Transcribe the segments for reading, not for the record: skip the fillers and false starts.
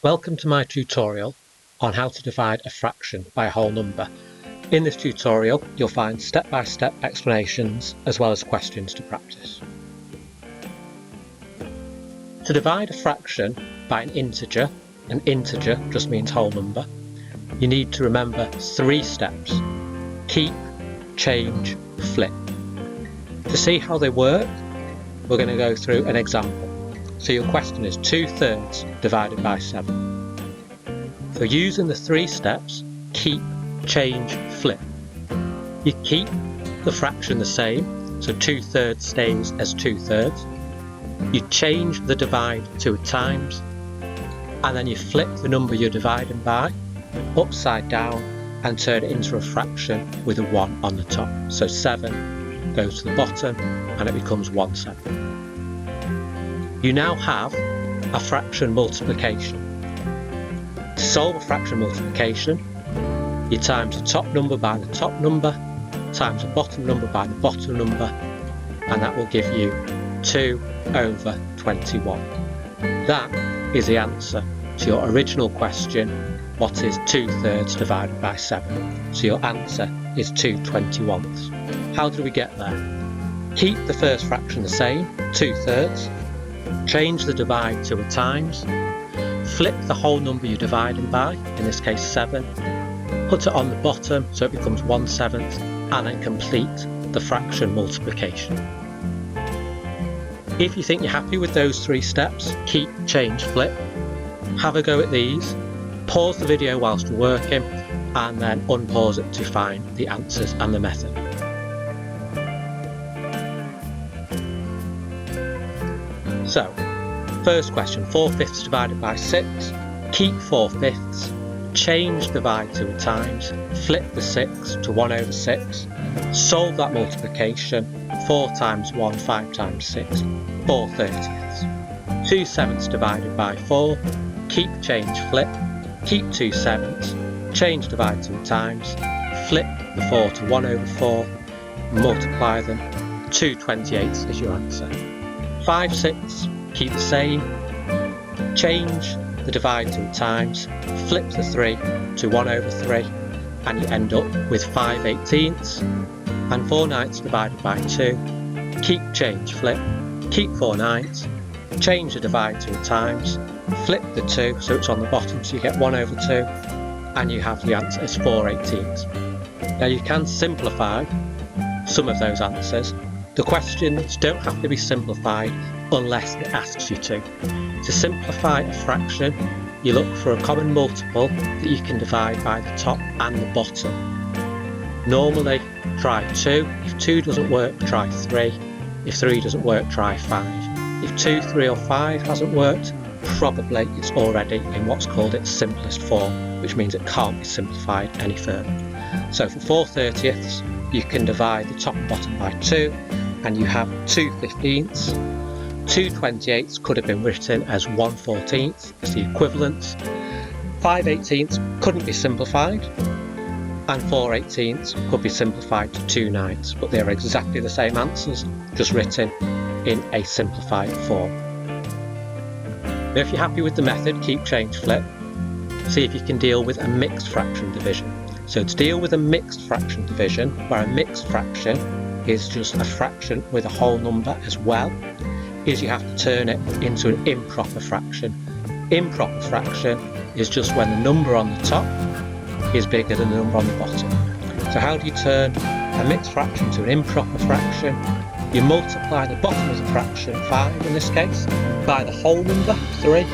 Welcome to my tutorial on how to divide a fraction by a whole number. In this tutorial you'll find step-by-step explanations as well as questions to practice. To divide a fraction by an integer just means whole number, you need to remember 3 steps: keep, change, flip. To see how they work, we're going to go through an example. So your question is 2/3 divided by 7. So using the 3 steps, keep, change, flip, you keep the fraction the same, so 2/3 stays as 2/3. You change the divide to a times, and then you flip the number you're dividing by upside down and turn it into a fraction with a 1 on the top. So 7 goes to the bottom and it becomes 1/7. You now have a fraction multiplication. To solve a fraction multiplication, you times the top number by the top number, times the bottom number by the bottom number, and that will give you 2/21. That is the answer to your original question, what is 2/3 divided by 7? So your answer is 2/21. How did we get there? Keep the first fraction the same, 2/3. Change the divide to a times, flip the whole number you're dividing by, in this case 7, put it on the bottom so it becomes 1/7, and then complete the fraction multiplication. If you think you're happy with those 3 steps, keep, change, flip, have a go at these, pause the video whilst you're working, and then unpause it to find the answers and the method. So, first question, 4/5 divided by 6, keep 4/5, change divide to a times, flip the 6 to 1/6, solve that multiplication, 4 times 1, 5 times 6, 4/30. 2/7 divided by 4, keep, change, flip, keep 2/7, change divide to a times, flip the 4 to 1/4, multiply them, 2/28 is your answer. 5/6, keep the same, change the divide to a times, flip the 3 to 1/3, and you end up with 5/18. And 4/9 divided by 2, keep, change, flip, keep 4/9, change the divide to a times, flip the 2 so it's on the bottom so you get 1/2, and you have the answer as 4/18. Now you can simplify some of those answers. The questions don't have to be simplified unless it asks you to. To simplify a fraction, you look for a common multiple that you can divide by the top and the bottom. Normally, try 2. If 2 doesn't work, try 3. If 3 doesn't work, try 5. If 2, 3 or 5 hasn't worked, probably it's already in what's called its simplest form, which means it can't be simplified any further. So for 4/30, you can divide the top and bottom by 2, and you have 2/15. 2/28 could have been written as 1/14, as the equivalent. 5/18 couldn't be simplified, and 4/18 could be simplified to 2/9, but they're exactly the same answers, just written in a simplified form. Now if you're happy with the method, keep, change, flip, see if you can deal with a mixed fraction division. So to deal with a mixed fraction division, where a mixed fraction is just a fraction with a whole number as well, is you have to turn it into an improper fraction. Improper fraction is just when the number on the top is bigger than the number on the bottom. So how do you turn a mixed fraction to an improper fraction? You multiply the bottom of the fraction, 5 in this case, by the whole number, 3,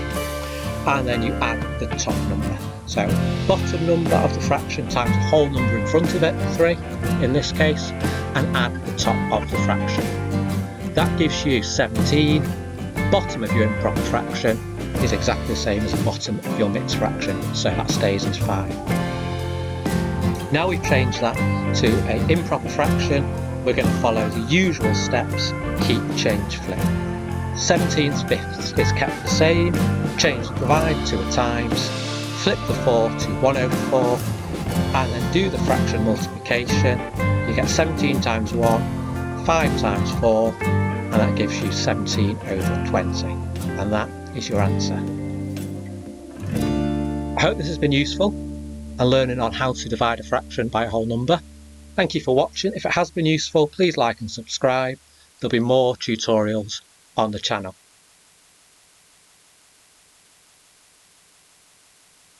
and then you add the top number. So bottom number of the fraction times the whole number in front of it, 3 in this case, and add the top of the fraction. That gives you 17. Bottom of your improper fraction is exactly the same as the bottom of your mixed fraction, so that stays as 5. Now we've changed that to an improper fraction, we're going to follow the usual steps, keep, change, flip. 17/5 is kept the same, change the divide to a times, flip the 4 to 1/4, and then do the fraction multiplication. You get 17 times 1, 5 times 4, and that gives you 17/20, and that is your answer. I hope this has been useful and learning on how to divide a fraction by a whole number. Thank you for watching. If it has been useful, please like and subscribe. There'll be more tutorials on the channel.